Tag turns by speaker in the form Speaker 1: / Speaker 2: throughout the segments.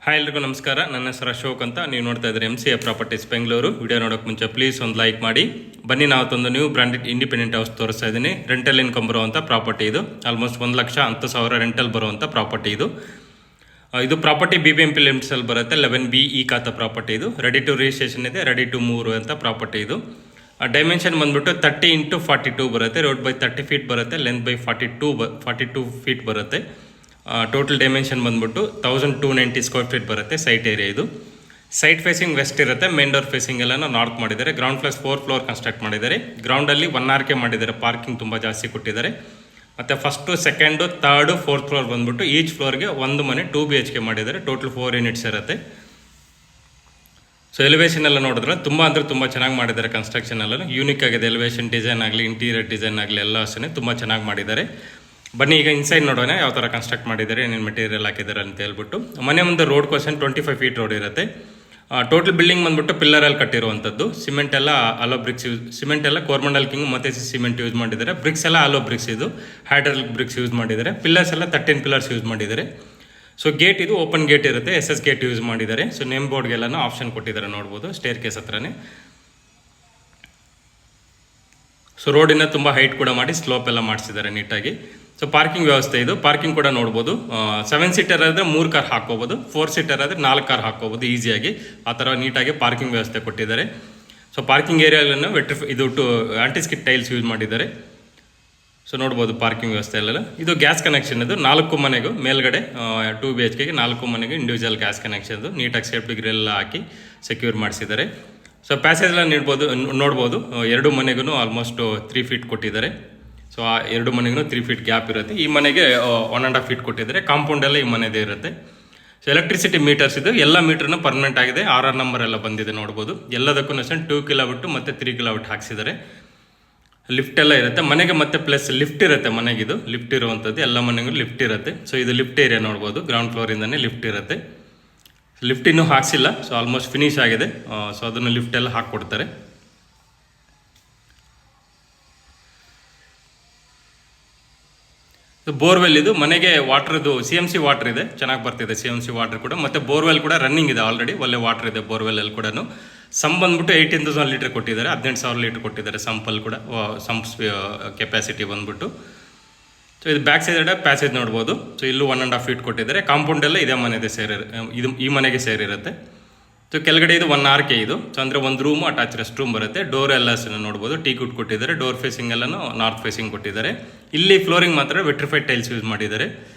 Speaker 1: Hi ಎಲ್ರಿಗೂ ನಮಸ್ಕಾರ. ನನ್ನ ಹೆಸರು ಅಶೋಕ್ ಅಂತ. ನೀವು ನೋಡ್ತಾ ಇದ್ದೀರಿ MCA ಪ್ರಾಪರ್ಟೀಸ್ ಬೆಂಗಳೂರು. ವಿಡಿಯೋ ನೋಡೋಕೆ ಮುಂಚೆ ಪ್ಲೀಸ್ ಒಂದು ಲೈಕ್ ಮಾಡಿ. ಬನ್ನಿ, ನಾವತ್ತೊಂದು ನ್ಯೂ ಬ್ರಾಂಡೆಡ್ ಇಂಡಿಪೆಂಡೆಂಟ್ ಹೌಸ್ ತೋರಿಸ್ತಾ ಇದ್ದೀನಿ. ರೆಂಟಲ್ ಇನ್ಕಮ್ ಬರುವಂಥ ಪ್ರಾಪರ್ಟಿ ಇದು. ಆಲ್ಮೋಸ್ಟ್ 1,10,000 ರೆಂಟಲ್ ಬರುವಂಥ ಪ್ರಾಪರ್ಟಿ ಇದು. ಇದು ಪ್ರಾಪರ್ಟಿ BBMP ಲಿಮಿಟ್ಸಲ್ಲಿ ಬರುತ್ತೆ. 11B ಈ ಖಾತಾ ಪ್ರಾಪರ್ಟಿ ಇದು. ರೆಡಿ ಟು ರಿಜಿಸ್ಟ್ರೇಷನ್ ಇದೆ, ರೆಡಿ ಟು ಮೂವ್ ಅಂತ ಪ್ರಾಪರ್ಟಿ ಇದು. ಡೈಮೆನ್ಷನ್ ಬಂದ್ಬಿಟ್ಟು 30x42 ಬರುತ್ತೆ. ರೋಡ್ ಬೈ 30 ಫೀಟ್ ಬರುತ್ತೆ, ಲೆಂತ್ ಬೈ 42 ಫೀಟ್ ಬರುತ್ತೆ. ಟೋಟಲ್ ಡೈಮೆನ್ಷನ್ ಬಂದ್ಬಿಟ್ಟು 1290 ಸ್ಕ್ವೇರ್ ಫೀಟ್ ಬರುತ್ತೆ. ಸೈಟ್ ಏರಿಯಾ ಇದು. ಸೈಟ್ ಫೇಸಿಂಗ್ ವೆಸ್ಟ್ ಇರುತ್ತೆ. ಮೇನ್ ಡೋರ್ ಫೇಸಿಂಗ್ ಎಲ್ಲ ನಾರ್ತ್ ಮಾಡಿದ್ದಾರೆ. ಗ್ರೌಂಡ್ ಪ್ಲಸ್ 4 ಫ್ಲೋರ್ ಕನ್ಸ್ಟ್ರಕ್ಟ್ ಮಾಡಿದ್ದಾರೆ. ಗ್ರೌಂಡಲ್ಲಿ 1 RK ಮಾಡಿದ್ದಾರೆ. ಪಾರ್ಕಿಂಗ್ ತುಂಬ ಜಾಸ್ತಿ ಕೊಟ್ಟಿದ್ದಾರೆ. ಮತ್ತು first, second, third, 4th floor ಬಂದ್ಬಿಟ್ಟು ಈಚ್ ಫ್ಲೋರ್ಗೆ ಒಂದು ಮನೆ 2 BHK ಮಾಡಿದ್ದಾರೆ. ಟೋಟಲ್ 4 ಯೂನಿಟ್ಸ್ ಇರುತ್ತೆ. ಸೊ ಎಲಿವೇಷನ್ ಎಲ್ಲ ನೋಡಿದ್ರೆ ತುಂಬ ಚೆನ್ನಾಗಿ ಮಾಡಿದ್ದಾರೆ. ಕನ್ಸ್ಟ್ರಕ್ಷನ್ ಎಲ್ಲ ಯೂನಿಕ್ ಆಗಿದೆ. ಎಲಿವೇಷನ್ ಡಿಸೈನ್ ಆಗಲಿ, ಇಂಟೀರಿಯರ್ ಡಿಸೈನ್ ಆಗಲಿ ಎಲ್ಲ ಅಷ್ಟೇ ತುಂಬ ಚೆನ್ನಾಗಿ ಮಾಡಿದ್ದಾರೆ. ಬನ್ನಿ ಈಗ ಇನ್ಸೈಡ್ ನೋಡೋಣ ಯಾವ ಥರ ಕನ್ಸ್ಟ್ರಕ್ಟ್ ಮಾಡಿದ್ದಾರೆ, ಏನೇನು ಮೆಟೀರಿಯಲ್ ಹಾಕಿದ್ದಾರೆ ಅಂತ ಹೇಳ್ಬಿಟ್ಟು. ಮನೆ ಮುಂದೆ ರೋಡ್ ಕ್ವಶನ್ 25 ಫೀಟ್ ರೋಡ್ ಇರುತ್ತೆ. ಟೋಟಲ್ ಬಿಲ್ಡಿಂಗ್ ಬಂದ್ಬಿಟ್ಟು ಪಿಲ್ಲರಲ್ಲಿ ಕಟ್ಟಿರುವಂಥದ್ದು. ಸಿಮೆಂಟ್ ಎಲ್ಲ ಅಲೋ ಬ್ರಿಕ್ಸ್ ಸಿಮೆಂಟ್ ಎಲ್ಲ ಕೋರ್ಮಂಡಲ್ ಕಿಂಗ್ ಮತ್ತು ಸಿಮೆಂಟ್ ಯೂಸ್ ಮಾಡಿದ್ದಾರೆ. ಬ್ರಿಕ್ಸ್ ಎಲ್ಲ ಅಲೋ ಬ್ರಿಕ್ಸ್ ಇದು ಹೈಡ್ರಾಲಿಕ್ ಬ್ರಿಕ್ಸ್ ಯೂಸ್ ಮಾಡಿದ್ದಾರೆ. ಪಿಲ್ಲರ್ಸ್ ಎಲ್ಲ 13 ಪಿಲ್ಲರ್ಸ್ ಯೂಸ್ ಮಾಡಿದ್ದಾರೆ. ಸೊ ಗೇಟ್ ಇದು ಓಪನ್ ಗೇಟ್ ಇರುತ್ತೆ. SS ಗೇಟ್ ಯೂಸ್ ಮಾಡಿದ್ದಾರೆ. ಸೊ ನೇಮ್ ಬೋರ್ಡ್ಗೆಲ್ಲನೂ ಆಪ್ಷನ್ ಕೊಟ್ಟಿದ್ದಾರೆ, ನೋಡ್ಬೋದು ಸ್ಟೇರ್ ಕೇಸ್ ಹತ್ರನೇ. ಸೊ ರೋಡಿನ ತುಂಬ ಹೈಟ್ ಕೂಡ ಮಾಡಿ ಸ್ಲೋಪ್ ಎಲ್ಲ ಮಾಡಿಸಿದ್ದಾರೆ ನೀಟಾಗಿ. ಸೊ ಪಾರ್ಕಿಂಗ್ ವ್ಯವಸ್ಥೆ ಇದು. ಪಾರ್ಕಿಂಗ್ ಕೂಡ ನೋಡ್ಬೋದು. 7 ಸೀಟರ್ ಆದರೆ 3 ಕಾರ್ ಹಾಕ್ಕೋಬೋದು. 4 ಸೀಟರ್ ಆದರೆ 4 ಕಾರ್ ಹಾಕ್ಕೋಬೋದು ಈಸಿಯಾಗಿ. ಆ ಥರ ನೀಟಾಗಿ ಪಾರ್ಕಿಂಗ್ ವ್ಯವಸ್ಥೆ ಕೊಟ್ಟಿದ್ದಾರೆ. ಸೊ ಪಾರ್ಕಿಂಗ್ ಏರಿಯಾಗಳನ್ನು ಇದು ಆಂಟಿಸ್ಕಿಟ್ ಟೈಲ್ಸ್ ಯೂಸ್ ಮಾಡಿದ್ದಾರೆ. ಸೊ ನೋಡ್ಬೋದು ಪಾರ್ಕಿಂಗ್ ವ್ಯವಸ್ಥೆ ಎಲ್ಲ. ಇದು ಗ್ಯಾಸ್ ಕನೆಕ್ಷನ್ ಇದು 4 ಮನೆಗೂ ಮೇಲ್ಗಡೆ 2 BHKಗೆ 4 ಮನೆಗೆ ಇಂಡಿವಿಜುವಲ್ ಗ್ಯಾಸ್ ಕನೆಕ್ಷನ್. ನೀಟಾಗಿ ಸೇಫ್ಟಿ ಗ್ರಿಲ್ ಹಾಕಿ ಸೆಕ್ಯೂರ್ ಮಾಡಿಸಿದ್ದಾರೆ. ಸೊ ಪ್ಯಾಸೇಜ್ ಎಲ್ಲ ನೋಡ್ಬೋದು. 2 ಮನೆಗೂ ಆಲ್ಮೋಸ್ಟ್ 3 ಫೀಟ್ ಕೊಟ್ಟಿದ್ದಾರೆ. ಸೊ ಆ 2 ಮನೆಗೂ 3 ಫೀಟ್ ಗ್ಯಾಪ್ ಇರುತ್ತೆ. ಈ ಮನೆಗೆ 1.5 ಫೀಟ್ ಕೊಟ್ಟಿದ್ದಾರೆ. ಕಾಂಪೌಂಡ್ ಎಲ್ಲ ಈ ಮನೆದೇ ಇರುತ್ತೆ. ಸೊ ಎಲೆಕ್ಟ್ರಿಸಿಟಿ ಮೀಟರ್ಸ್ ಇದು. ಎಲ್ಲ ಮೀಟರ್ನು ಪರ್ಮನೆಂಟ್ ಆಗಿದೆ. RR ನಂಬರ್ ಎಲ್ಲ ಬಂದಿದೆ, ನೋಡ್ಬೋದು. ಎಲ್ಲದಕ್ಕೂ 2 ಕಿಲೋವಿಟ್ ಮತ್ತು 3 ಕಿಲೋವಿಟ್ ಹಾಕ್ಸಿದ್ದಾರೆ. ಲಿಫ್ಟ್ ಎಲ್ಲ ಇರುತ್ತೆ ಮನೆಗೆ, ಮತ್ತೆ ಪ್ಲಸ್ ಲಿಫ್ಟ್ ಇರುತ್ತೆ ಮನೆಗಿದು. ಲಿಫ್ಟ್ ಇರುವಂಥದ್ದು ಎಲ್ಲ ಮನೆಗೂ ಲಿಫ್ಟ್ ಇರುತ್ತೆ. ಸೊ ಇದು ಲಿಫ್ಟ್ ಏರಿಯಾ ನೋಡ್ಬೋದು. ಗ್ರೌಂಡ್ ಫ್ಲೋರಿಂದನೇ ಲಿಫ್ಟ್ ಇರುತ್ತೆ. ಲಿಫ್ಟ್ ಇನ್ನೂ ಹಾಕ್ಸಿಲ್ಲ. ಸೊ ಆಲ್ಮೋಸ್ಟ್ ಫಿನಿಶ್ ಆಗಿದೆ. ಸೊ ಅದನ್ನು ಲಿಫ್ಟ್ ಎಲ್ಲ ಹಾಕ್ಕೊಡ್ತಾರೆ. ಬೋರ್ವೆಲ್ ಇದು. ಮನೆಗೆ ವಾಟ್ರದ್ದು CMC ವಾಟರ್ ಇದೆ, ಚೆನ್ನಾಗಿ ಬರ್ತಿದೆ CMC ವಾಟರ್ ಕೂಡ. ಮತ್ತು ಬೋರ್ವೆಲ್ ಕೂಡ ರನ್ನಿಂಗ್ ಇದೆ ಆಲ್ರೆಡಿ. ಒಳ್ಳೆ ವಾಟರ್ ಇದೆ ಬೋರ್ವೆಲ್ ಕೂಡ. ಸಂಪ್ ಬಂದ್ಬಿಟ್ಟು 18,000 ಲೀಟರ್ ಕೊಟ್ಟಿದ್ದಾರೆ. 18,000 ಲೀಟರ್ ಕೊಟ್ಟಿದ್ದಾರೆ ಸಂಪಲ್ಲಿ ಕೂಡ. ಸಂಪ್ ಕೆಪಾಸಿಟಿ ಬಂದ್ಬಿಟ್ಟು. ಸೊ ಇದು ಬ್ಯಾಕ್ ಸೈಡ್ ಪ್ಯಾಸೇಜ್ ನೋಡ್ಬೋದು. ಸೊ ಇಲ್ಲೂ 1.5 ಫೀಟ್ ಕೊಟ್ಟಿದ್ದಾರೆ. ಕಾಂಪೌಂಡ್ ಎಲ್ಲ ಇದೇ ಮನೆದೇ ಇದು ಈ ಮನೆಗೆ ಸೇರಿರುತ್ತೆ. ಸೊ ಕೆಳಗಡೆ ಇದು 1 RK ಇದು. ಸೊ ಅಂದರೆ ಒಂದು ರೂಮು ಅಟ್ಯಾಚ್ ರೆಸ್ಟ್ ರೂಮ್ ಬರುತ್ತೆ. ಡೋರ್ ಎಲ್ಲ ನೋಡ್ಬೋದು ಟೀಕುಡ್ ಕೊಟ್ಟಿದ್ದಾರೆ. ಡೋರ್ ಫೇಸಿಂಗ್ ಎಲ್ಲನೂ ನಾರ್ತ್ ಫೇಸಿಂಗ್ ಕೊಟ್ಟಿದ್ದಾರೆ. ಇಲ್ಲಿ ಫ್ಲೋರಿಂಗ್ ಮಾತ್ರ ವಿಟ್ರಿಫೈಡ್ ಟೈಲ್ಸ್ ಯೂಸ್ ಮಾಡಿದ್ದಾರೆ.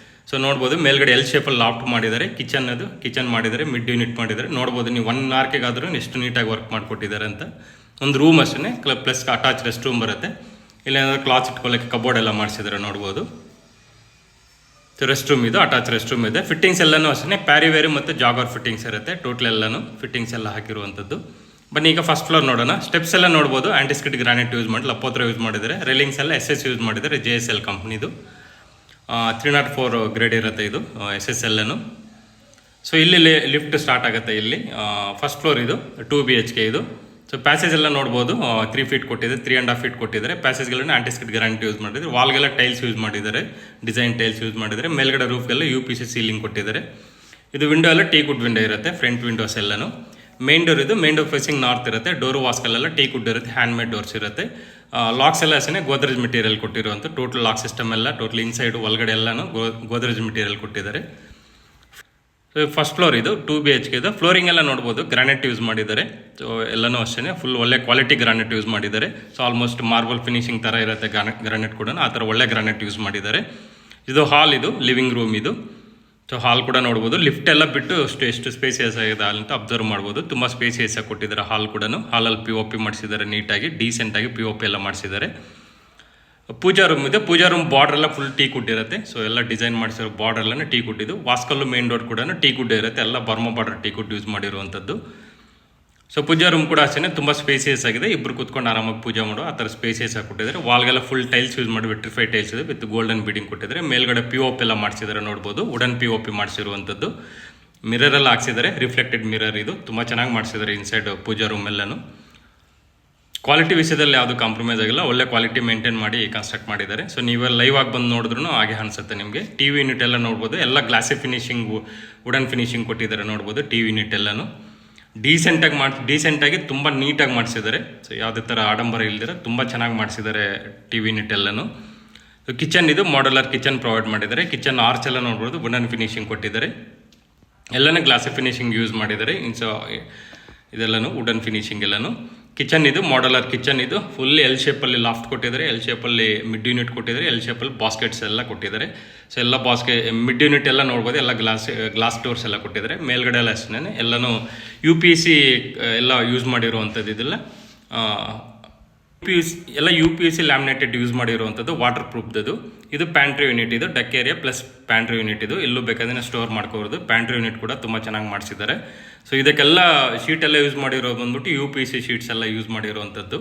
Speaker 1: ಸೊ ನೋಡ್ಬೋದು ಮೇಲ್ಗಡೆ L ಶೇಪಲ್ಲಿ ಲಾಫ್ಟ್ ಮಾಡಿದ್ದಾರೆ. ಕಿಚನ್ ಮಾಡಿದ್ದಾರೆ, ಮಿಡ್ ಯೂನಿಟ್ ಮಾಡಿದ್ದಾರೆ. ನೋಡ್ಬೋದು ನೀವು 1 RKಗಾದ್ರೂ ಎಷ್ಟು ನೀಟಾಗಿ ವರ್ಕ್ ಮಾಡಿಕೊಟ್ಟಿದ್ದಾರೆ ಅಂತ. ಒಂದು ರೂಮ್ ಅಷ್ಟೇ, ಪ್ಲಸ್ ಅಟ್ಯಾಚ್ ರೆಸ್ಟ್ ರೂಮ್ ಬರುತ್ತೆ. ಇಲ್ಲೇನಾದ್ರು ಕ್ಲಾತ್ ಇಟ್ಕೊಳ್ಳೋಕ್ಕೆ ಕಬೋರ್ಡ್ ಎಲ್ಲ ಮಾಡಿಸಿದ್ದಾರೆ, ನೋಡ್ಬೋದು. ಸೊ ರೆಸ್ಟ್ ರೂಮ್ ಇದು, ಅಟ್ಯಾಚ್ ರೆಸ್ಟ್ ರೂಮ್ ಇದೆ. ಫಿಟ್ಟಿಂಗ್ಸ್ ಎಲ್ಲನೂ ಅಷ್ಟೇ ಪ್ಯಾರಿವೇರು ಮತ್ತು ಜಾಗರ್ ಫಿಟ್ಟಿಂಗ್ಸ್ ಇರುತ್ತೆ. ಟೋಟಲ್ ಎಲ್ಲನೂ ಫಿಟ್ಟಿಂಗ್ಸ್ ಎಲ್ಲ ಹಾಕಿರುವಂಥದ್ದು. ಬನ್ನಿ ಈಗ ಫಸ್ಟ್ ಫ್ಲೋರ್ ನೋಡೋಣ. ಸ್ಟೆಪ್ಸ್ ಎಲ್ಲ ನೋಡ್ಬೋದು. ಆಂಟಿಸ್ಕಿಟ್ ಗ್ರಾನೈಟ್ ಯೂಸ್ ಮಾಡಿ ಲಪೋತ್ರ ಯೂಸ್ ಮಾಡಿದ್ದಾರೆ. ರೇಲಿಂಗ್ಸ್ ಎಲ್ಲ SS ಯೂಸ್ ಮಾಡಿದ್ದಾರೆ. JSL ಕಂಪ್ನಿದು 304 ಗ್ರೇಡ್ ಇರುತ್ತೆ ಇದು SSLನು. ಸೊ ಇಲ್ಲಿ ಲಿಫ್ಟ್ ಸ್ಟಾರ್ಟ್ ಆಗುತ್ತೆ. ಇಲ್ಲಿ ಫಸ್ಟ್ ಫ್ಲೋರ್ ಇದು 2 BHK ಇದು. ಸೊ ಪ್ಯಾಸೇಜ್ ಎಲ್ಲ ನೋಡ್ಬೋದು. 3 ಫೀಟ್ ಕೊಟ್ಟಿದೆ, 3.5 ಫೀಟ್ ಕೊಟ್ಟಿದ್ದಾರೆ. ಪ್ಯಾಸೇಜ್ಗಳನ್ನು ಆಂಟಿಸ್ಕಿಟ್ ಗ್ರಾನೈಟ್ ಯೂಸ್ ಮಾಡಿದ್ದಾರೆ. ವಾಲ್ಗೆಲ್ಲ ಟೈಲ್ಸ್ ಯೂಸ್ ಮಾಡಿದ್ದಾರೆ, ಡಿಸೈನ್ ಟೈಲ್ಸ್ ಯೂಸ್ ಮಾಡಿದ್ದಾರೆ. ಮೇಲ್ಗಡೆ ರೂಫ್ಗೆಲ್ಲ UPC ಸೀಲಿಂಗ್ ಕೊಟ್ಟಿದ್ದಾರೆ. ಇದು ವಿಂಡೋ ಎಲ್ಲ ಟೀಕುಡ್ ವಿಂಡೋ ಇರುತ್ತೆ, ಫ್ರಂಟ್ ವಿಂಡೋಸ್ ಎಲ್ಲನೂ. ಮೇನ್ ಡೋರ್ ಇದು. ಮೇನ್ ಡೋರ್ ಫೇಸಿಂಗ್ ನಾರ್ತ್ ಇರುತ್ತೆ. ಡೋರ್ ವಾಸ್ಕಲ್ಲೆಲ್ಲ ಟೀಕುಡ್ ಇರುತ್ತೆ, ಹ್ಯಾಂಡ್ ಮೇಡ್ ಡೋರ್ಸ್ ಇರುತ್ತೆ. ಲಾಕ್ಸ್ ಎಲ್ಲ ಅಷ್ಟೇ ಗೋದ್ರೇಜ್ ಮೆಟೀರಿಯಲ್ ಕೊಟ್ಟಿರುವಂಥ. ಟೋಟಲ್ ಲಾಕ್ ಸಿಸ್ಟಮ್ ಎಲ್ಲ ಟೋಟಲ್ ಇನ್ಸೈಡ್ ಒಳಗಡೆ ಎಲ್ಲನೂ ಗೋದ್ರೇಜ್ ಮೆಟೀರಿಯಲ್ ಕೊಟ್ಟಿದ್ದಾರೆ. ಸೊ ಫಸ್ಟ್ ಫ್ಲೋರ್ ಇದು 2 BHK ಇದು. ಫ್ಲೋರಿಂಗ್ ಎಲ್ಲ ನೋಡ್ಬೋದು ಗ್ರಾನೈಟ್ ಯೂಸ್ ಮಾಡಿದ್ದಾರೆ. ಸೊ ಎಲ್ಲನೂ ಅಷ್ಟೇ ಫುಲ್ ಒಳ್ಳೆ ಕ್ವಾಲಿಟಿ ಗ್ರಾನೈಟ್ ಯೂಸ್ ಮಾಡಿದ್ದಾರೆ. ಸೊ ಆಲ್ಮೋಸ್ಟ್ ಮಾರ್ಬಲ್ ಫಿನಿಶಿಂಗ್ ಥರ ಇರುತ್ತೆ ಗ್ರಾನೈಟ್ ಕೂಡ. ಆ ಥರ ಒಳ್ಳೆ ಗ್ರಾನೈಟ್ ಯೂಸ್ ಮಾಡಿದ್ದಾರೆ. ಇದು ಹಾಲ್, ಇದು ಲಿವಿಂಗ್ ರೂಮ್ ಇದು. ಸೊ ಹಾಲ್ ಕೂಡ ನೋಡ್ಬೋದು. ಲಿಫ್ಟ್ ಎಲ್ಲ ಬಿಟ್ಟು ಎಷ್ಟು ಸ್ಪೇಸಿಯಸ್ ಆಗಿದೆ ಹಾಲ್ ಅಂತ ಅಬ್ಸರ್ವ್ ಮಾಡ್ಬೋದು. ತುಂಬ ಸ್ಪೇಸಿಯಸ್ ಆಗಿ ಕೊಟ್ಟಿದ್ದಾರೆ ಹಾಲ್ ಕೂಡ. ಹಾಲಲ್ಲಿ POP ಮಾಡಿಸಿದ್ದಾರೆ ನೀಟಾಗಿ, ಡೀಸೆಂಟಾಗಿ POP ಎಲ್ಲ ಮಾಡಿಸಿದ್ದಾರೆ. ಪೂಜಾ ರೂಮ್ ಇದೆ. ಪೂಜಾ ರೂಮ್ ಬಾರ್ಡರ್ ಎಲ್ಲ ಫುಲ್ ಟೀಕುಡ್ ಇರುತ್ತೆ. ಸೊ ಎಲ್ಲ ಡಿಸೈನ್ ಮಾಡಿಸಿರೋ ಬಾರ್ಡರ್ ಎಲ್ಲ ಟೀಕುಡ್ ಇದು. ವಾಸ್ಕಲ್ಲು ಮೇನ್ ಡೋರ್ ಕೂಡ ಟೀಕುಡ್ ಇರುತ್ತೆ. ಎಲ್ಲ ಬರ್ಮಾ ಬಾರ್ಡರ್ ಟೀಕುಡ್ ಯೂಸ್ ಮಾಡಿರುವಂಥದ್ದು. ಸೊ ಪೂಜಾ ರೂಮ್ ಕೂಡ ಅಷ್ಟೇ ತುಂಬ ಸ್ಪೇಸಿಯಸ್ ಆಗಿದೆ. ಇಬ್ಬರು ಕೂತ್ಕೊಂಡು ಆರಾಮಾಗಿ ಪೂಜೆ ಮಾಡೋ ಆ ಥರ ಸ್ಪೇಸಿಯಸ್ ಆಗಿ ಕೊಟ್ಟಿದ್ದಾರೆ. ವಾಲ್ಗೆಲ್ಲ ಫುಲ್ ಟೈಲ್ಸ್ ಯೂಸ್ ಮಾಡಿ ವಿಟ್ರಿಫೈಡ್ ಟೈಲ್ಸ್ ಇದೆ ವಿತ್ ಗೋಲ್ಡನ್ ಬೀಡಿಂಗ್ ಕೊಟ್ಟಿದ್ದಾರೆ. ಮೇಲ್ಗಡೆ POP ಎಲ್ಲ ಮಾಡಿಸಿದ್ದಾರೆ, ನೋಡ್ಬೋದು. Wooden POP ಮಾಡಿಸಿರುವಂಥದ್ದು. ಮಿರರ್ ಎಲ್ಲ ಹಾಕ್ಸಿದ್ದಾರೆ, ರಿಫ್ಲೆಕ್ಟೆಡ್ ಮಿರರ್ ಇದು. ತುಂಬ ಚೆನ್ನಾಗಿ ಮಾಡಿಸಿದ್ದಾರೆ ಇನ್ಸೈಡ್ ಪೂಜಾ ರೂಮ್ ಎಲ್ಲನೂ. ಕ್ವಾಲಿಟಿ ವಿಷಯದಲ್ಲಿ ಯಾವುದು ಕಾಂಪ್ರಮೈಸ್ ಆಗಿಲ್ಲ, ಒಳ್ಳೆ ಕ್ವಾಲಿಟಿ ಮೇಂಟೈನ್ ಮಾಡಿ ಕನ್ಸ್ಟ್ರಕ್ಟ್ ಮಾಡಿದ್ದಾರೆ. ಸೊ ನೀವೇ ಲೈವ್ ಆಗಿ ಬಂದು ನೋಡಿದ್ರು ಹಾಗೆ ಅನಿಸುತ್ತೆ ನಿಮಗೆ. ಟಿ ವಿ ಯೂನಿಟ್ ಎಲ್ಲ ನೋಡ್ಬೋದು, ಎಲ್ಲ ಗ್ಲಾಸಿ ಫಿನಿಶಿಂಗು, ವುಡನ್ ಫಿನಿಶಿಂಗ್ ಕೊಟ್ಟಿದ್ದಾರೆ ನೋಡ್ಬೋದು. ಟಿ ವಿ ಯೂನಿಟ್ ಎಲ್ಲನೂ ಡೀಸೆಂಟಾಗಿ ತುಂಬ ನೀಟಾಗಿ ಮಾಡಿಸಿದ್ದಾರೆ. ಸೊ ಯಾವುದೇ ಥರ ಆಡಂಬರ ಇಲ್ದಿರ ತುಂಬ ಚೆನ್ನಾಗಿ ಮಾಡಿಸಿದ್ದಾರೆ ಟಿ ವಿ ಯೂನಿಟ್ ಎಲ್ಲನೂ. ಸೊ ಕಿಚನ್ ಇದು ಮಾಡ್ಯುಲರ್ ಕಿಚನ್ ಪ್ರೊವೈಡ್ ಮಾಡಿದ್ದಾರೆ. ಕಿಚನ್ ಆರ್ಚ್ ಎಲ್ಲ ನೋಡ್ಬೋದು, ವುಡನ್ ಫಿನಿಶಿಂಗ್ ಕೊಟ್ಟಿದ್ದಾರೆ. ಎಲ್ಲನೂ ಗ್ಲಾಸಿ ಫಿನಿಶಿಂಗ್ ಯೂಸ್ ಮಾಡಿದ್ದಾರೆ. ಇದೆಲ್ಲನೂ ವುಡನ್ ಫಿನಿಶಿಂಗ್ ಎಲ್ಲನೂ. ಕಿಚನ್ ಇದು ಮಾಡ್ಯುಲರ್ ಕಿಚನ್, ಇದು ಫುಲ್ ಎಲ್ ಶೇಪಲ್ಲಿ ಲಾಫ್ಟ್ ಕೊಟ್ಟಿದ್ದಾರೆ, ಎಲ್ ಶೇಪಲ್ಲಿ ಮಿಡ್ ಯೂನಿಟ್ ಕೊಟ್ಟಿದ್ದಾರೆ, ಎಲ್ ಶೇಪಲ್ಲಿ ಬಾಸ್ಕೆಟ್ಸ್ ಎಲ್ಲ ಕೊಟ್ಟಿದ್ದಾರೆ. ಸೊ ಎಲ್ಲ ಮಿಡ್ ಯೂನಿಟ್ ಎಲ್ಲ ನೋಡ್ಬೋದು, ಎಲ್ಲ ಗ್ಲಾಸ್ ಡೋರ್ಸ್ ಎಲ್ಲ ಕೊಟ್ಟಿದ್ದಾರೆ. ಮೇಲ್ಗಡೆ ಎಲ್ಲ ಅಷ್ಟೇ ಎಲ್ಲನೂ UPVC ಎಲ್ಲ ಯೂಸ್ ಮಾಡಿರುವಂಥದ್ದು. ಇದೆಲ್ಲ UPVC ಲ್ಯಾಮಿನೇಟೆಡ್ ಯೂಸ್ ಮಾಡಿರುವಂಥದ್ದು, ವಾಟರ್ ಪ್ರೂಫ್ದು. ಇದು ಪ್ಯಾಂಟ್ರಿ ಯೂನಿಟ್, ಇದು duck area plus pantry unit. ಇದು ಎಲ್ಲೂ ಬೇಕಾದ್ರೆ ಸ್ಟೋರ್ ಮಾಡ್ಕೋಬೋದು. ಪ್ಯಾಂಟ್ರಿ ಯೂನಿಟ್ ಕೂಡ ತುಂಬ ಚೆನ್ನಾಗಿ ಮಾಡಿಸಿದ್ದಾರೆ. ಸೊ ಇದಕ್ಕೆಲ್ಲ ಶೀಟ್ ಎಲ್ಲ ಯೂಸ್ ಮಾಡಿರೋ ಬಂದ್ಬಿಟ್ಟು UPVC ಶೀಟ್ಸ್ ಎಲ್ಲ ಯೂಸ್ ಮಾಡಿರುವಂಥದ್ದು.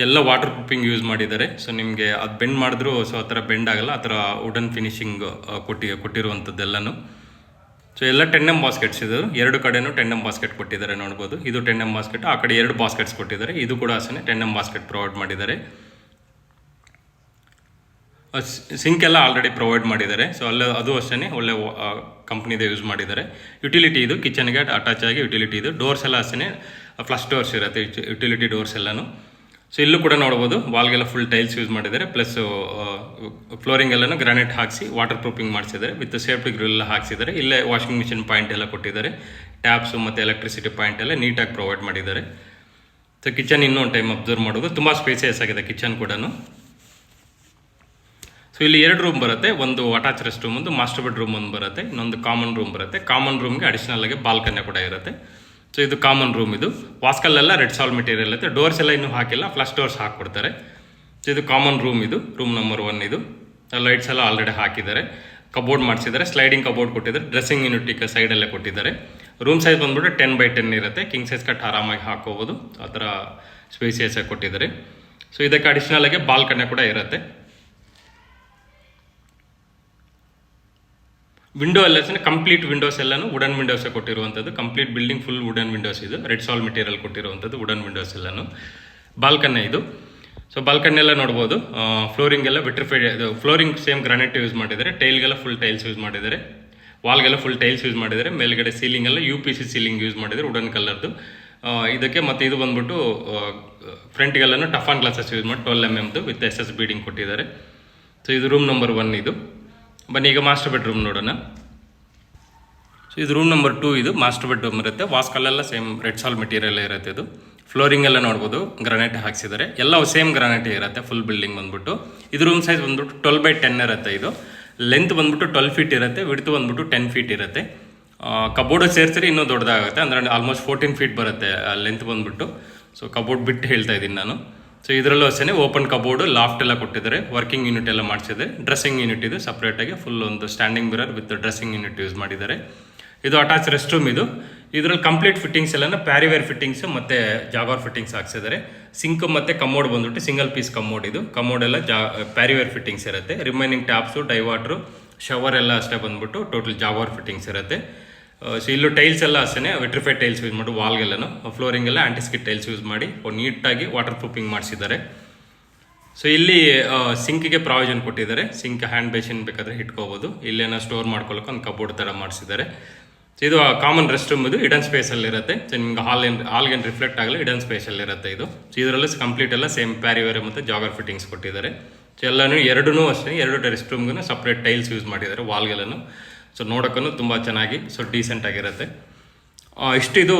Speaker 1: ಎಲ್ಲ ವಾಟರ್ ಪ್ರೂಫಿಂಗ್ ಯೂಸ್ ಮಾಡಿದ್ದಾರೆ. ಸೊ ನಿಮಗೆ ಅದು ಬೆಂಡ್ ಮಾಡಿದ್ರು ಸೊ ಆ ಥರ ಬೆಂಡ್ ಆಗಲ್ಲ, ಆ ಥರ ವುಡನ್ ಫಿನಿಶಿಂಗ್ ಕೊಟ್ಟಿರುವಂಥದ್ದೆಲ್ಲನೂ. ಸೊ ಎಲ್ಲ 10mm ಬಾಸ್ಕೆಟ್ಸ್ ಇದು, ಎರಡು ಕಡೆನೂ 10mm ಬಾಸ್ಕೆಟ್ ಕೊಟ್ಟಿದ್ದಾರೆ ನೋಡ್ಬೋದು. ಇದು 10mm ಬಾಸ್ಕೆಟ್, ಆ ಕಡೆ 2 ಬಾಸ್ಕೆಟ್ಸ್ ಕೊಟ್ಟಿದ್ದಾರೆ. ಇದು ಕೂಡ ಅಷ್ಟೇ 10mm ಬಾಸ್ಕೆಟ್ ಪ್ರೊವೈಡ್ ಮಾಡಿದ್ದಾರೆ. ಸಿಂಕ್ ಎಲ್ಲ ಆಲ್ರೆಡಿ ಪ್ರೊವೈಡ್ ಮಾಡಿದ್ದಾರೆ. ಸೊ ಅದು ಅಷ್ಟೇ ಒಳ್ಳೆ ಕಂಪ್ನಿದೆ ಯೂಸ್ ಮಾಡಿದ್ದಾರೆ. ಯುಟಿಲಿಟಿ ಇದು ಕಿಚನ್ಗೆ ಅಟ್ಯಾಚ್ ಆಗಿ ಯುಟಿಲಿಟಿ ಇದು. ಡೋರ್ಸ್ ಎಲ್ಲ ಅಷ್ಟೇ ಫ್ಲಶ್ ಡೋರ್ಸ್ ಇರುತ್ತೆ, ಯುಟಿಲಿಟಿ ಡೋರ್ಸ್ ಎಲ್ಲನೂ. ಸೊ ಇಲ್ಲೂ ಕೂಡ ನೋಡ್ಬೋದು, ವಾಲ್ಗೆಲ್ಲ ಫುಲ್ ಟೈಲ್ಸ್ ಯೂಸ್ ಮಾಡಿದ್ದಾರೆ. ಪ್ಲಸ್ ಫ್ಲೋರಿಂಗ್ ಎಲ್ಲನೂ ಗ್ರಾನೈಟ್ ಹಾಕಿಸಿ ವಾಟರ್ ಪ್ರೂಫಿಂಗ್ ಮಾಡಿಸಿದ್ದಾರೆ. ವಿತ್ ಸೇಫ್ಟಿ ಗ್ರಿಲ್ ಎಲ್ಲ ಹಾಕಿಸಿದ್ದಾರೆ. ಇಲ್ಲೇ ವಾಷಿಂಗ್ ಮಿಷಿನ್ ಪಾಯಿಂಟ್ ಎಲ್ಲ ಕೊಟ್ಟಿದ್ದಾರೆ. ಟ್ಯಾಪ್ಸು ಮತ್ತು ಎಲೆಕ್ಟ್ರಿಸಿಟಿ ಪಾಯಿಂಟ್ ಎಲ್ಲ ನೀಟಾಗಿ ಪ್ರೊವೈಡ್ ಮಾಡಿದ್ದಾರೆ. ಸೊ ಕಿಚನ್ ಇನ್ನೊಂದು ಟೈಮ್ ಅಬ್ಸರ್ವ್ ಮಾಡೋದು, ತುಂಬ ಸ್ಪೇಸಿಯಸ್ ಆಗಿದೆ ಕಿಚನ್ ಕೂಡ. ಸೊ ಇಲ್ಲಿ 2 ರೂಮ್ ಬರುತ್ತೆ, ಒಂದು ಅಟ್ಯಾಚ್ ರೆಸ್ಟ್ ರೂಮ್, ಒಂದು ಮಾಸ್ಟರ್ ಬೆಡ್ರೂಮ್ ಒಂದು ಬರುತ್ತೆ, ಇನ್ನೊಂದು ಕಾಮನ್ ರೂಮ್ ಬರುತ್ತೆ. ಕಾಮನ್ ರೂಮ್ಗೆ ಅಡಿಷನಲ್ ಆಗಿ ಬಾಲ್ಕನಿ ಕೂಡ ಇರುತ್ತೆ. ಸೊ ಇದು ಕಾಮನ್ ರೂಮ್. ಇದು ವಾಸ್ಕಲ್ಲೆಲ್ಲ ರೆಡ್ ಸಾಲ್ ಮೆಟೀರಿಯಲ್ ಇರುತ್ತೆ. ಡೋರ್ಸ್ ಎಲ್ಲ ಇನ್ನೂ ಹಾಕಿಲ್ಲ, ಫ್ಲಶ್ ಡೋರ್ಸ್ ಹಾಕ್ಕೊಡ್ತಾರೆ. ಸೊ ಇದು ಕಾಮನ್ ರೂಮ್, ಇದು ರೂಮ್ ನಂಬರ್ 1. ಇದು ಲೈಟ್ಸ್ ಎಲ್ಲ ಆಲ್ರೆಡಿ ಹಾಕಿದ್ದಾರೆ. ಕಬೋರ್ಡ್ ಮಾಡಿಸಿದ್ದಾರೆ, ಸ್ಲೈಡಿಂಗ್ ಕಬೋರ್ಡ್ ಕೊಟ್ಟಿದ್ದಾರೆ. ಡ್ರೆಸ್ಸಿಂಗ್ ಯೂನಿಟ್ ಸೈಡಲ್ಲೇ ಕೊಟ್ಟಿದ್ದಾರೆ. ರೂಮ್ ಸೈಜ್ ಬಂದ್ಬಿಟ್ಟು 10x10 ಇರುತ್ತೆ. ಕಿಂಗ್ ಸೈಜ್ ಕಟ್ ಆರಾಮಾಗಿ ಹಾಕೋಬೋದು, ಆ ಥರ ಸ್ಪೇಸಿಯಸ್ ಆಗಿ ಕೊಟ್ಟಿದ್ದಾರೆ. ಸೊ ಇದಕ್ಕೆ ಅಡಿಷನಲ್ ಆಗಿ ಬಾಲ್ಕನಿ ಕೂಡ ಇರುತ್ತೆ. ವಿಂಡೋ ಎಲ್ಲ ಕಂಪ್ಲೀಟ್ ವಿಂಡೋಸ್ ಎಲ್ಲನೂ ವುಡನ್ ವಿಂಡೋಸ್ ಕೊಟ್ಟಿರುವಂಥದ್ದು. Complete building full wooden windows ಇದು. ರೆಡ್ ಸಾಲ್ ಮೆಟೀರಿಯಲ್ ಕೊಟ್ಟಿರುವಂಥದ್ದು ವುಡನ್ ವಿಂಡೋಸ್ ಎಲ್ಲನೂ. ಬಾಲ್ಕನಿ ಇದು. ಸೊ ಬಾಲ್ಕನಿ ಎಲ್ಲ ನೋಡ್ಬೋದು. ಫ್ಲೋರಿಂಗ್ ಎಲ್ಲ vitrified, flooring same granite use ಮಾಡಿದ್ದಾರೆ. ಟೈಲ್ಗೆಲ್ಲ ಫುಲ್ ಟೈಲ್ಸ್ ಯೂಸ್ ಮಾಡಿದ್ದಾರೆ. ವಾಲ್ಗೆಲ್ಲ ಫುಲ್ ಟೈಲ್ಸ್ ಯೂಸ್ ಮಾಡಿದ್ದಾರೆ. ಮೇಲ್ಗಡೆ ಸೀಲಿಂಗ್ ಎಲ್ಲ UPVC ಸೀಲಿಂಗ್ ಯೂಸ್ ಮಾಡಿದ್ದಾರೆ, ವುಡನ್ ಕಲರ್ದು. ಇದಕ್ಕೆ ಮತ್ತು ಇದು ಬಂದ್ಬಿಟ್ಟು ಫ್ರಂಟ್ಗೆಲ್ಲನೂ ಟಫಾನ್ ಗ್ಲಾಸಸ್ ಯೂಸ್ ಮಾಡಿ 12mm ವಿತ್ SS ಬೀಡಿಂಗ್ ಕೊಟ್ಟಿದ್ದಾರೆ. ಸೊ ಇದು ರೂಮ್ ನಂಬರ್ 1 ಇದು. ಬನ್ನಿ ಈಗ ಮಾಸ್ಟರ್ ಬೆಡ್ರೂಮ್ ನೋಡೋಣ. ಸೊ ಇದು ರೂಮ್ ನಂಬರ್ 2. ಇದು ಮಾಸ್ಟರ್ ಬೆಡ್ರೂಮ್ ಇರುತ್ತೆ. ವಾಸ್ಕಲ್ಲೆಲ್ಲ ಸೇಮ್ ರೆಡ್ ಸಾಲ್ ಮೆಟೀರಿಯಲ್ ಇರುತ್ತೆ. ಇದು ಫ್ಲೋರಿಂಗ್ ಎಲ್ಲ ನೋಡ್ಬೋದು, ಗ್ರಾನೈಟ್ ಹಾಕ್ಸಿದ್ದಾರೆ. ಎಲ್ಲ ಸೇಮ್ ಗ್ರಾನೈಟ್ ಇರುತ್ತೆ ಫುಲ್ ಬಿಲ್ಡಿಂಗ್ ಬಂದ್ಬಿಟ್ಟು. ಇದು ರೂಮ್ ಸೈಜ್ ಬಂದ್ಬಿಟ್ಟು 12x10 ಇರುತ್ತೆ. ಇದು ಲೆಂತ್ ಬಂದ್ಬಿಟ್ಟು 12 ಫೀಟ್ ಇರುತ್ತೆ, ವಿಡ್ತ್ ಬಂದ್ಬಿಟ್ಟು 10 ಫೀಟ್ ಇರುತ್ತೆ. ಕಬೋರ್ಡ್ ಸೇರಿಸಿದ್ರೆ ಇನ್ನೂ ದೊಡ್ಡದಾಗುತ್ತೆ, ಅಂದರೆ ಆಲ್ಮೋಸ್ಟ್ 14 ಫೀಟ್ ಬರುತ್ತೆ ಲೆಂತ್ ಬಂದ್ಬಿಟ್ಟು. ಸೊ ಕಬೋರ್ಡ್ ಬಿಟ್ಟು ಹೇಳ್ತಾ ಇದ್ದೀನಿ ನಾನು. ಸೊ ಇದರಲ್ಲೂ ಅಷ್ಟೇ ಓಪನ್ ಕಬೋರ್ಡು, ಲಾಫ್ಟ್ ಎಲ್ಲ ಕೊಟ್ಟಿದ್ದಾರೆ. ವರ್ಕಿಂಗ್ ಯೂನಿಟ್ ಎಲ್ಲ ಮಾಡಿಸಿದೆ. ಡ್ರೆಸ್ಸಿಂಗ್ ಯೂನಿಟ್ ಇದು ಸಪ್ರೇಟಾಗಿ ಫುಲ್ ಒಂದು standing mirror with dressing unit use ಮಾಡಿದ್ದಾರೆ. ಇದು ಅಟ್ಯಾಚ್ ರೆಸ್ಟ್ ರೂಮ್. ಇದು ಇದರಲ್ಲಿ ಕಂಪ್ಲೀಟ್ ಫಿಟ್ಟಿಂಗ್ಸ್ ಎಲ್ಲ ಪ್ಯಾರಿವೇರ್ ಫಿಟ್ಟಿಂಗ್ಸ್ ಮತ್ತು ಜಾಗವಾರ್ ಫಿಟ್ಟಿಂಗ್ಸ್ ಹಾಕ್ಸಿದ್ದಾರೆ. ಸಿಂಕ್ ಮತ್ತು ಕಮೋಡ್ ಬಂದ್ಬಿಟ್ಟು ಸಿಂಗಲ್ ಪೀಸ್ ಕಮೋಡ್. ಇದು ಕಮೋಡ್ ಎಲ್ಲ ಪ್ಯಾರಿವೇರ್ ಫಿಟ್ಟಿಂಗ್ಸ್ ಇರುತ್ತೆ. ರಿಮೈನಿಂಗ್ ಟ್ಯಾಪ್ಸು, ಡೈವಾಟ್ರು, ಶವರ್ ಎಲ್ಲ ಅಷ್ಟೇ ಬಂದ್ಬಿಟ್ಟು ಟೋಟಲ್ ಜಾಗವಾರ್ ಫಿಟ್ಟಿಂಗ್ಸ್ ಇರುತ್ತೆ. ಸೊ ಇಲ್ಲೂ ಟೈಲ್ಸ್ ಎಲ್ಲ ಅಷ್ಟೇ ವಿಟ್ರಿಫೈಡ್ ಟೈಲ್ಸ್ ಯೂಸ್ ಮಾಡಿ ವಾಲ್ಗೆಲ್ಲೂ, ಫ್ಲೋರಿಂಗ್ ಎಲ್ಲ ಆಂಟಿಸ್ಕಿಟ್ ಟೈಲ್ಸ್ ಯೂಸ್ ಮಾಡಿ ನೀಟಾಗಿ ವಾಟರ್ ಪ್ರೂಫಿಂಗ್ ಮಾಡಿಸಿದ್ದಾರೆ. ಸೊ ಇಲ್ಲಿ ಸಿಂಕಿಗೆ ಪ್ರಾವಿಷನ್ ಕೊಟ್ಟಿದ್ದಾರೆ. ಸಿಂಕ್ ಹ್ಯಾಂಡ್ ಬೇಸಿನ್ ಬೇಕಾದರೆ ಇಟ್ಕೋಬೋದು. ಇಲ್ಲೇನೋ ಸ್ಟೋರ್ ಮಾಡ್ಕೊಳ್ಳೋಕೆ ಒಂದು ಕಬೋರ್ಡ್ ಥರ ಮಾಡಿಸಿದ್ದಾರೆ. ಸೊ ಇದು ಕಾಮನ್ ರೆಸ್ಟ್ ರೂಮ್. ಇದು ಇಡನ್ ಸ್ಪೇಸಲ್ಲಿ ಇರುತ್ತೆ. ಸೊ ನಿಮ್ಗೆ ಹಾಲ್ಗೇನು ರಿಫ್ಲೆಕ್ಟ್ ಆಗಲ್ಲ, ಇಡನ್ ಸ್ಪೇಸಲ್ಲಿ ಇರುತ್ತೆ ಇದು. ಸೊ ಇದರಲ್ಲೂ ಕಂಪ್ಲೀಟ್ ಎಲ್ಲ ಸೇಮ್ ಪ್ಯಾರಿವೇರ್ ಮತ್ತು ಜಾಗರ್ ಫಿಟ್ಟಿಂಗ್ಸ್ ಕೊಟ್ಟಿದ್ದಾರೆ. ಸೊ ಎಲ್ಲನೂ ಎರಡೂ ಅಷ್ಟೇ, 2 ರೆಸ್ಟ್ ರೂಮ್ಗೂ ಸಪ್ರೇಟ್ ಟೈಲ್ಸ್ ಯೂಸ್ ಮಾಡಿದ್ದಾರೆ ವಾಲ್ಗೆಲ್ಲೂ. ಸೊ ನೋಡೋಕ್ಕೂ ತುಂಬ ಚೆನ್ನಾಗಿ ಸೊ ಡೀಸೆಂಟಾಗಿರುತ್ತೆ. ಇಷ್ಟು ಇದು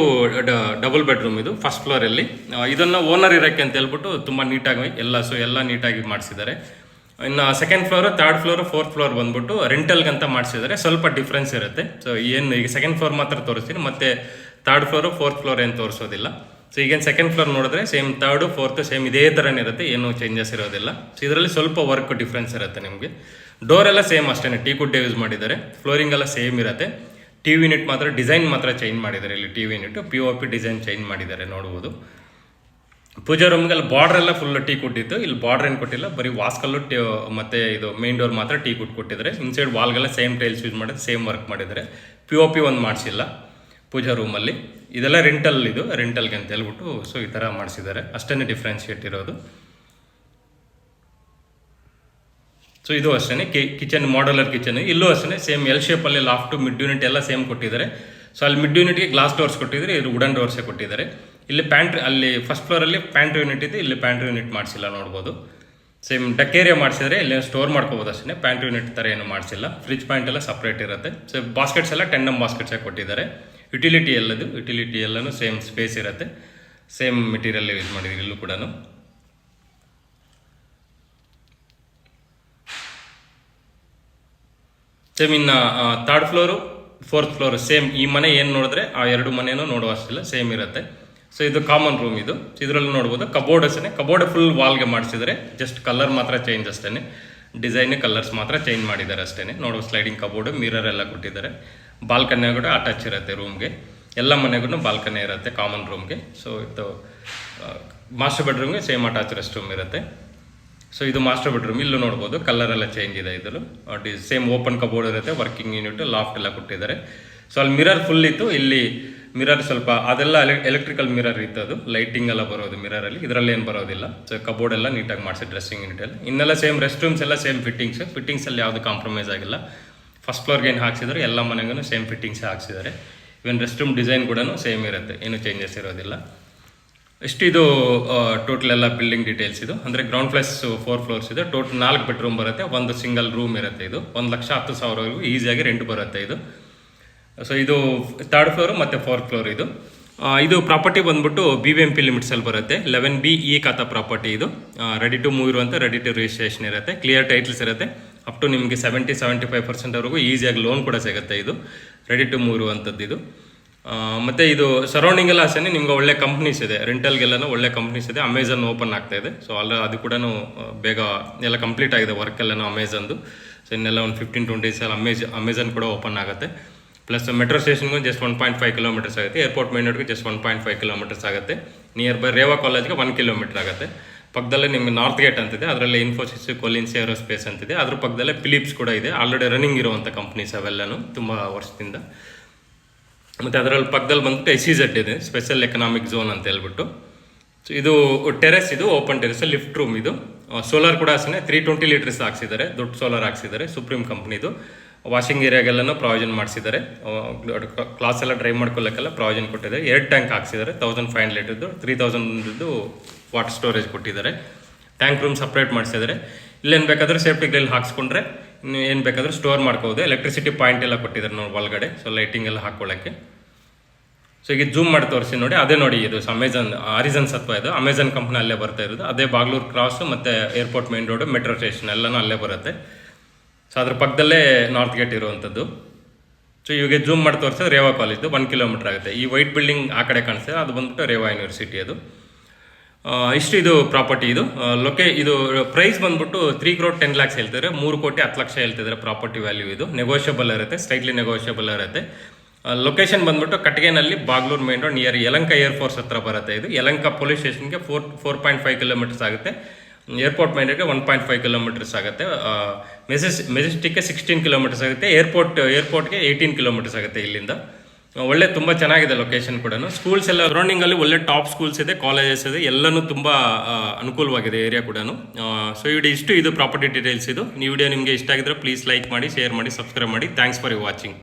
Speaker 1: ಡಬಲ್ ಬೆಡ್ರೂಮ್. ಇದು ಫಸ್ಟ್ ಫ್ಲೋರಲ್ಲಿ. ಇದನ್ನು ಓನರ್ ಇರೋಕ್ಕೆ ಅಂತ ಹೇಳ್ಬಿಟ್ಟು ತುಂಬ ನೀಟಾಗಿ ಎಲ್ಲ ನೀಟಾಗಿ ಮಾಡಿಸಿದ್ದಾರೆ. ಇನ್ನು second floor, third floor, fourth floor ಬಂದ್ಬಿಟ್ಟು ರೆಂಟಲ್ಗಂತ ಮಾಡಿಸಿದ್ದಾರೆ. ಸ್ವಲ್ಪ ಡಿಫ್ರೆನ್ಸ್ ಇರುತ್ತೆ. ಸೊ ಏನು ಈಗ ಸೆಕೆಂಡ್ ಫ್ಲೋರ್ ಮಾತ್ರ ತೋರಿಸ್ತೀನಿ, ಮತ್ತು ಥರ್ಡ್ ಫ್ಲೋರು ಫೋರ್ತ್ ಫ್ಲೋರ್ ಏನು ತೋರಿಸೋದಿಲ್ಲ. ಸೊ ಈಗೇನು ಸೆಕೆಂಡ್ ಫ್ಲೋರ್ ನೋಡಿದ್ರೆ ಸೇಮ್ ಥರ್ಡು ಫೋರ್ತು ಸೇಮ್ ಇದೇ ಥರನೇ ಇರುತ್ತೆ, ಏನೂ ಚೇಂಜಸ್ ಇರೋದಿಲ್ಲ. ಸೊ ಇದರಲ್ಲಿ ಸ್ವಲ್ಪ ವರ್ಕ್ ಡಿಫ್ರೆನ್ಸ್ ಇರುತ್ತೆ ನಿಮಗೆ. ಡೋರ್ ಎಲ್ಲ ಸೇಮ್ ಅಷ್ಟೇ, ಟೀಕುಡ್ ಯೂಸ್ ಮಾಡಿದ್ದಾರೆ. ಫ್ಲೋರಿಂಗ್ ಎಲ್ಲ ಸೇಮ್ ಇರುತ್ತೆ. TV ಯೂನಿಟ್ ಮಾತ್ರ ಡಿಸೈನ್ ಮಾತ್ರ ಚೇಂಜ್ ಮಾಡಿದ್ದಾರೆ. ಇಲ್ಲಿ TV unit POP design change ಮಾಡಿದ್ದಾರೆ ನೋಡ್ಬೋದು. ಪೂಜಾ ರೂಮ್ಗೆಲ್ಲ ಬಾರ್ಡರ್ ಎಲ್ಲ ಫುಲ್ ಟೀಕುಡ್ ಇತ್ತು. ಇಲ್ಲಿ ಬಾರ್ಡರ್ ಏನು ಕೊಟ್ಟಿಲ್ಲ, ಬರೀ ವಾಸ್ಕಲ್ಲು ಮತ್ತು ಇದು ಮೇನ್ ಡೋರ್ ಮಾತ್ರ ಟೀಕುಡ್ ಕೊಟ್ಟಿದ್ದಾರೆ. ಇನ್ಸೈಡ್ ವಾಲ್ಗೆಲ್ಲ ಸೇಮ್ ಟೈಲ್ಸ್ ಯೂಸ್ ಮಾಡಿದ್ರೆ ಸೇಮ್ ವರ್ಕ್ ಮಾಡಿದ್ದಾರೆ. POP ಒಂದು ಮಾಡಿಸಿಲ್ಲ. ಪೂಜಾ ರೂಮಲ್ಲಿ. ಇದೆಲ್ಲ ರೆಂಟಲ್, ಇದು ರೆಂಟಲ್ಗೆ ಅಂತ ಹೇಳ್ಬಿಟ್ಟು ಸೊ ಈ ಥರ ಮಾಡಿಸಿದ್ದಾರೆ, ಅಷ್ಟೇ ಡಿಫ್ರೆನ್ಷಿಯೇಟ್ ಇರೋದು. ಸೊ ಇದು ಅಷ್ಟೇ ಕಿಚನ್, ಮಾಡ್ಯುಲರ್ ಕಿಚನ್. ಇಲ್ಲೂ ಅಷ್ಟೇ ಸೇಮ್ ಎಲ್ ಶೇಪಲ್ಲಿ ಲಾಫ್ಟ್ ಮಿಡ್ ಯೂನಿಟ್ ಎಲ್ಲ ಸೇಮ್ ಕೊಟ್ಟಿದ್ದಾರೆ. ಸೊ ಅಲ್ಲಿ ಮಿಡ್ ಯೂನಿಟ್ಗೆ ಗ್ಲಾಸ್ ಡೋರ್ಸ್ ಕೊಟ್ಟಿದ್ದಾರೆ, ಇದು ವುಡನ್ ಡೋರ್ಸೇ ಕೊಟ್ಟಿದ್ದಾರೆ. ಇಲ್ಲಿ ಪ್ಯಾಂಟ್ರಿ, ಅಲ್ಲಿ ಫಸ್ಟ್ ಫ್ಲೋರಲ್ಲಿ ಪ್ಯಾಂಟ್ರಿ ಯೂನಿಟ್ ಇದೆ, ಇಲ್ಲಿ ಪ್ಯಾಂಟ್ರಿ ಯೂನಿಟ್ ಮಾಡಿಸಿಲ್ಲ ನೋಡ್ಬೋದು. ಸೇಮ್ ಡಕ್ ಏರಿಯಾ ಮಾಡಿಸಿದ್ರೆ ಇಲ್ಲಿ ಸ್ಟೋರ್ ಮಾಡ್ಕೋಬೋದು ಅಷ್ಟೇ, ಪ್ಯಾಂಟ್ರಿ ಯೂನಿಟ್ ಥರ ಏನು ಮಾಡಿಸಿಲ್ಲ. ಫ್ರಿಜ್ ಪಾಯಿಂಟ್ ಎಲ್ಲ ಸಪ್ರೇಟ್ ಇರುತ್ತೆ. ಸೊ ಬಾಸ್ಕೆಟ್ಸ್ ಎಲ್ಲ 10mm ಬಾಸ್ಕೆಟ್ಸೇ ಕೊಟ್ಟಿದ್ದಾರೆ. ಯುಟಿಲಿಟಿ ಎಲ್ಲನೂ ಸೇಮ್ ಸ್ಪೇಸ್ ಇರುತ್ತೆ, ಸೇಮ್ ಮೆಟೀರಿಯಲ್ ಯೂಸ್ ಮಾಡಿದ್ದೀವಿ ಇಲ್ಲೂ ಕೂಡ. ಸೇಮ್ ಇನ್ನು 3rd floor 4th floor same ಈ ಮನೆ ಏನು ನೋಡಿದ್ರೆ ಆ 2 ಮನೆಯೂ ನೋಡುವ ಅಷ್ಟಿಲ್ಲ, ಸೇಮ್ ಇರುತ್ತೆ. ಸೊ ಇದು ಕಾಮನ್ ರೂಮ್ ಇದು. ಇದರಲ್ಲಿ ನೋಡ್ಬೋದು ಕಬೋರ್ಡ್ ಅಷ್ಟೇ, ಕಬೋರ್ಡ್ ಫುಲ್ ವಾಲ್ಗೆ ಮಾಡಿಸಿದರೆ, ಜಸ್ಟ್ ಕಲರ್ ಮಾತ್ರ ಚೇಂಜ್ ಅಷ್ಟೇ, ಡಿಸೈನ್ ಕಲರ್ಸ್ ಮಾತ್ರ ಚೇಂಜ್ ಮಾಡಿದ್ದಾರೆ ಅಷ್ಟೇ. ನೋಡುವ ಸ್ಲೈಡಿಂಗ್ ಕಬೋರ್ಡ್, ಮಿರರ್ ಎಲ್ಲ ಕೊಟ್ಟಿದ್ದಾರೆ. ಬಾಲ್ಕನಿ ಕೂಡ ಅಟ್ಯಾಚ್ ಇರುತ್ತೆ ರೂಮ್ಗೆ, ಎಲ್ಲ ಮನೆಗೂ ಬಾಲ್ಕನಿ ಇರುತ್ತೆ ಕಾಮನ್ ರೂಮ್ಗೆ. ಸೊ ಇದು ಮಾಸ್ಟರ್ ಬೆಡ್ರೂಮ್ಗೆ ಸೇಮ್ ಅಟ್ಯಾಚ್ ರೆಸ್ಟ್ ರೂಮ್ ಇರುತ್ತೆ. ಸೊ ಇದು ಮಾಸ್ಟರ್ ಬೆಡ್ರೂಮ್, ಇಲ್ಲೂ ನೋಡ್ಬೋದು ಕಲರ್ ಎಲ್ಲ ಚೇಂಜ್ ಇದೆ. ಇದ್ರೂ ಸೇಮ್ ಓಪನ್ ಕಬೋರ್ಡ್ ಇರುತ್ತೆ, ವರ್ಕಿಂಗ್ ಯೂನಿಟ್, ಲಾಫ್ಟ್ ಎಲ್ಲ ಕೊಟ್ಟಿದ್ದಾರೆ. ಸೊ ಅಲ್ಲಿ ಮಿರರ್ ಫುಲ್ ಇತ್ತು, ಇಲ್ಲಿ ಮಿರರ್ ಸ್ವಲ್ಪ ಅದೆಲ್ಲ ಎಲೆಕ್ಟ್ರಿಕಲ್ ಮಿರರ್ ಇತ್ತು, ಅದು ಲೈಟಿಂಗ್ ಎಲ್ಲ ಬರೋದು ಮಿರರಲ್ಲಿ, ಇದರಲ್ಲಿ ಏನು ಬರೋದಿಲ್ಲ. ಸೊ ಕಬೋರ್ಡ್ ಎಲ್ಲ ನೀಟಾಗಿ ಮಾಡಿಸಿ, ಡ್ರೆಸ್ಸಿಂಗ್ ಯೂನಿಟ್ ಎಲ್ಲ ಇನ್ನೆಲ್ಲ ಸೇಮ್, ರೆಸ್ಟ್ ರೂಮ್ಸ್ ಎಲ್ಲ ಸೇಮ್ ಫಿಟ್ಟಿಂಗ್ಸಲ್ಲಿ ಯಾವುದು ಕಾಂಪ್ರಮೈಸ್ ಆಗಿಲ್ಲ. ಫಸ್ಟ್ ಫ್ಲೋರ್ಗೆ ಏನು ಹಾಕ್ಸಿದ್ರು ಎಲ್ಲ ಮನೆಗೂ ಸೇಮ್ ಫಿಟ್ಟಿಂಗ್ಸ್ ಹಾಕ್ಸಿದ್ದಾರೆ. ಇವನ್ ರೆಸ್ಟ್ ರೂಮ್ ಡಿಸೈನ್ ಕೂಡ ಸೇಮ್ ಇರುತ್ತೆ, ಏನು ಚೇಂಜಸ್ ಇರೋದಿಲ್ಲ. ಇಷ್ಟು ಇದು ಟೋಟಲ್ ಎಲ್ಲ ಬಿಲ್ಡಿಂಗ್ ಡೀಟೇಲ್ಸ್ ಇದು. ಅಂದರೆ ಗ್ರೌಂಡ್ ಪ್ಲಸ್ 4 ಫ್ಲೋರ್ಸ್ ಇದೆ. ಟೋಟಲ್ 4 ಬೆಡ್ರೂಮ್ ಬರುತ್ತೆ, ಒಂದು ಸಿಂಗಲ್ ರೂಮ್ ಇರುತ್ತೆ. ಇದು 1,10,000 ಈಸಿಯಾಗಿ ರೆಂಟ್ ಬರುತ್ತೆ ಇದು. ಸೊ ಇದು 3rd ಫ್ಲೋರು ಮತ್ತು 4th ಫ್ಲೋರ್ ಇದು. ಇದು ಪ್ರಾಪರ್ಟಿ ಬಂದ್ಬಿಟ್ಟು BBMP ಲಿಮಿಟ್ಸಲ್ಲಿ ಬರುತ್ತೆ. 11B ಈ ಖಾತಾ ಪ್ರಾಪರ್ಟಿ ಇದು. ರೆಡಿ ಟು ಮೂವ್ ಇರುವಂಥ, ರೆಡಿ ಟು ರಿಜಿಸ್ಟ್ರೇಷನ್ ಇರುತ್ತೆ, ಕ್ಲಿಯರ್ ಟೈಟ್ಲ್ಸ್ ಇರುತ್ತೆ. ಅಪ್ ಟು ನಿಮಗೆ 70-75% ಈಸಿಯಾಗಿ ಲೋನ್ ಕೂಡ ಸಿಗುತ್ತೆ. ಇದು ರೆಡಿ ಟು ಮೂವ್ ಇರುವಂಥದ್ದು ಇದು. ಮತ್ತು ಇದು ಸರೌಂಡಿಂಗ್ ಎಲ್ಲ ಅಷ್ಟೇ, ನಿಮ್ಗೆ ಒಳ್ಳೆ ಕಂಪ್ನೀಸ್ ಇದೆ, ರೆಂಟಲ್ಗೆಲ್ಲನೂ ಒಳ್ಳೆ ಕಂಪ್ನೀಸ್ ಇದೆ. ಅಮೆಝಾನ್ ಓಪನ್ ಆಗ್ತಾ ಇದೆ. ಸೊ ಅದು ಕೂಡ ಬೇಗ ಎಲ್ಲ ಕಂಪ್ಲೀಟ್ ಆಗಿದೆ ವರ್ಕ್ ಎಲ್ಲನೂ ಅಮೆಝಾನ್ದು. ಸೊ ಇನ್ನೆಲ್ಲ ಒಂದು 15-20 ಡೇಸ್ ಅಮೆಝಾನ್ ಕೂಡ ಓಪನ್ ಆಗುತ್ತೆ. ಪ್ಲಸ್ ಮೆಟ್ರೋ ಸ್ಟೇಷನ್ಗೂ ಜಸ್ಟ್ 1.5 ಕಿಲೋಮೀಟರ್ಸ್ ಆಗುತ್ತೆ. ಏರ್ಪೋರ್ಟ್ ಮೇನ್ ರೋಡ್ಗೆ ಜಸ್ಟ್ 1.5 ಕಿಲೋಮೀಟರ್ಸ್ ಆಗುತ್ತೆ. ನಿಯರ್ ಬೈ ರೇವಾ ಕಾಲೇಜ್ಗೆ 1 ಕಿಲೋಮೀಟರ್ ಆಗುತ್ತೆ. ಪಕ್ಕದಲ್ಲೇ ನಿಮಗೆ ನಾರ್ತ್ ಗೇಟ್ ಅಂತಿದೆ, ಅದರಲ್ಲಿ ಇನ್ಫೋಸಿಸ್, ಕೊಲಿನ್ಸ್ ಏರೋಸ್ಪೇಸ್ ಅಂತಿದೆ. ಅದ್ರ ಪಕ್ಕದಲ್ಲೇ ಫಿಲಿಪ್ಸ್ ಕೂಡ ಇದೆ, ಆಲ್ರೆಡಿ ರನ್ನಿಂಗ್ ಇರುವಂಥ ಕಂಪ್ನೀಸ್ ಅವೆಲ್ಲನೂ ತುಂಬ ವರ್ಷದಿಂದ. ಮತ್ತು ಅದರಲ್ಲಿ ಪಕ್ಕದಲ್ಲಿ ಬಂದ್ಬಿಟ್ಟು SEZ ಇದೆ, ಸ್ಪೆಷಲ್ ಎಕನಾಮಿಕ್ ಝೋನ್ ಅಂತ ಹೇಳ್ಬಿಟ್ಟು. ಸೊ ಇದು ಟೆರೆಸ್, ಇದು ಓಪನ್ ಟೆರೆಸ್, ಲಿಫ್ಟ್ ರೂಮ್ ಇದು. ಸೋಲಾರ್ ಕೂಡ ಅಷ್ಟೇ 320 ಲೀಟರ್ಸ್ ಹಾಕ್ಸಿದ್ದಾರೆ, ದೊಡ್ಡ ಸೋಲಾರ್ ಹಾಕ್ಸಿದ್ದಾರೆ, ಸುಪ್ರೀಂ ಕಂಪ್ನಿದು. ವಾಷಿಂಗ್ ಏರಿಯಾಗೆಲ್ಲನೂ ಪ್ರಾವಿಷನ್ ಮಾಡಿಸಿದ್ದಾರೆ, ಕ್ಲಾಸ್ ಎಲ್ಲ ಡ್ರೈವ್ ಮಾಡ್ಕೊಳ್ಳೋಕ್ಕೆಲ್ಲ ಪ್ರಾವಿಷನ್ ಕೊಟ್ಟಿದ್ದಾರೆ. 2 ಟ್ಯಾಂಕ್ ಹಾಕ್ಸಿದ್ದಾರೆ, 1500 ಲೀಟರ್ದು, 3000 ವಾಟರ್ ಸ್ಟೋರೇಜ್ ಕೊಟ್ಟಿದ್ದಾರೆ. ಟ್ಯಾಂಕ್ ರೂಮ್ ಸಪ್ರೇಟ್ ಮಾಡಿಸಿದ್ದಾರೆ. ಇಲ್ಲೇನು ಬೇಕಾದರೂ ಸೇಫ್ಟಿ ಗ್ರಿಲ್ ಹಾಕ್ಸ್ಕೊಂಡ್ರೆ ಇನ್ನು ಏನು ಬೇಕಾದರೂ ಸ್ಟೋರ್ ಮಾಡ್ಕೋಬೋದು. ಎಲೆಕ್ಟ್ರಿಸಿಟಿ ಪಾಯಿಂಟ್ ಎಲ್ಲ ಕೊಟ್ಟಿದ್ದಾರೆ ನೋಡಿ ಒಳಗಡೆ, ಸೊ ಲೈಟಿಂಗ್ ಎಲ್ಲ ಹಾಕ್ಕೊಳ್ಳೋಕ್ಕೆ. ಸೊ ಈಗ ಜೂಮ್ ಮಾಡಿ ತೋರಿಸಿ ನೋಡಿ, ಅದೇ ನೋಡಿ ಇದು ಅಮೆಝಾನ್ ಆರಿಜನ್ಸ್ ಅಥವಾ ಇದು ಅಮೆಝಾನ್ ಕಂಪ್ನಿ ಅಲ್ಲೇ ಬರ್ತಾ ಇರೋದು. ಅದೇ ಬಾಗ್ಲೂರು ಕ್ರಾಸು ಮತ್ತು airport main road, metro station ಎಲ್ಲನೂ ಅಲ್ಲೇ ಬರುತ್ತೆ. ಸೊ ಅದ್ರ ಪಕ್ಕದಲ್ಲೇ ನಾರ್ತ್ ಗೇಟ್ ಇರುವಂಥದ್ದು. ಸೊ ಇವಾಗ ಜೂಮ್ ಮಾಡಿ ತೋರಿಸಿದ್ರೆ ರೇವಾ ಕಾಲೇಜ್ದು 1 ಕಿಲೋಮೀಟರ್ ಆಗುತ್ತೆ. ಈ ವೈಟ್ ಬಿಲ್ಡಿಂಗ್ ಆ ಕಡೆ ಕಾಣಿಸ್ತದೆ, ಅದು ಬಂದ್ಬಿಟ್ಟು ರೇವಾ ಯೂನಿವರ್ಸಿಟಿ ಅದು. ಇಷ್ಟು ಇದು ಪ್ರಾಪರ್ಟಿ ಇದು. ಇದು ಪ್ರೈಸ್ ಬಂದ್ಬಿಟ್ಟು 3 crore 10 lakhs ಹೇಳ್ತಿದ್ದಾರೆ, 3 ಕೋಟಿ 10 ಲಕ್ಷ ಹೇಳ್ತಿದ್ದಾರೆ ಪ್ರಾಪರ್ಟಿ ವ್ಯಾಲ್ಯೂ. ಇದು ನೆಗೋಷಿಯಬಲ್ ಇರುತ್ತೆ, ಸ್ಟ್ರೈಟ್ಲಿ ನೆಗೋಷಿಯಬಲ್ ಇರುತ್ತೆ. ಲೊಕೇಶನ್ ಬಂದ್ಬಿಟ್ಟು ಕಟ್ಗೆನಲ್ಲಿ Bagalur main road near Yelahanka air force ಹತ್ರ ಬರುತ್ತೆ. ಇದು ಯಲಂಕ ಪೊಲೀಸ್ ಸ್ಟೇಷನ್ಗೆ 4.5 ಕಿಲೋಮೀಟರ್ಸ್ ಆಗುತ್ತೆ. ಏರ್ಪೋರ್ಟ್ ಮೇನ್ ರೋಡ್ಗೆ 1.5 ಕಿಲೋಮೀಟರ್ಸ್ ಆಗುತ್ತೆ. ಮೆಜೆಸ್ಟಿಕ್ಗೆ 16 ಕಿಲೋಮೀಟರ್ಸ್ ಆಗುತ್ತೆ. ಏರ್ಪೋರ್ಟ್ಗೆ 18 ಕಿಲೋಮೀಟರ್ಸ್ ಆಗುತ್ತೆ ಇಲ್ಲಿಂದ. ಒಳ್ಳೆ ತುಂಬ ಚೆನ್ನಾಗಿದೆ ಲೊಕೇಶನ್ ಕೂಡ. ಸ್ಕೂಲ್ಸ್ ಎಲ್ಲ ಸರೌಂಡಿಂಗಲ್ಲಿ ಒಳ್ಳೆ ಟಾಪ್ ಸ್ಕೂಲ್ಸ್ ಇದೆ, ಕಾಲೇಜಸ್ ಇದೆ, ಎಲ್ಲನೂ ತುಂಬ ಅನುಕೂಲವಾಗಿದೆ ಏರಿಯಾ ಕೂಡ. ಸೊ ಇಷ್ಟು ಇದು ಪ್ರಾಪರ್ಟಿ ಡೀಟೇಲ್ಸ್ ಇದು. ಈ ವಿಡಿಯೋ ನಿಮಗೆ ಇಷ್ಟ ಆಗಿದ್ರೆ ಪ್ಲೀಸ್ ಲೈಕ್ ಮಾಡಿ, ಶೇರ್ ಮಾಡಿ, ಸಬ್ಸ್ಕ್ರೈಬ್ ಮಾಡಿ. Thanks for watching.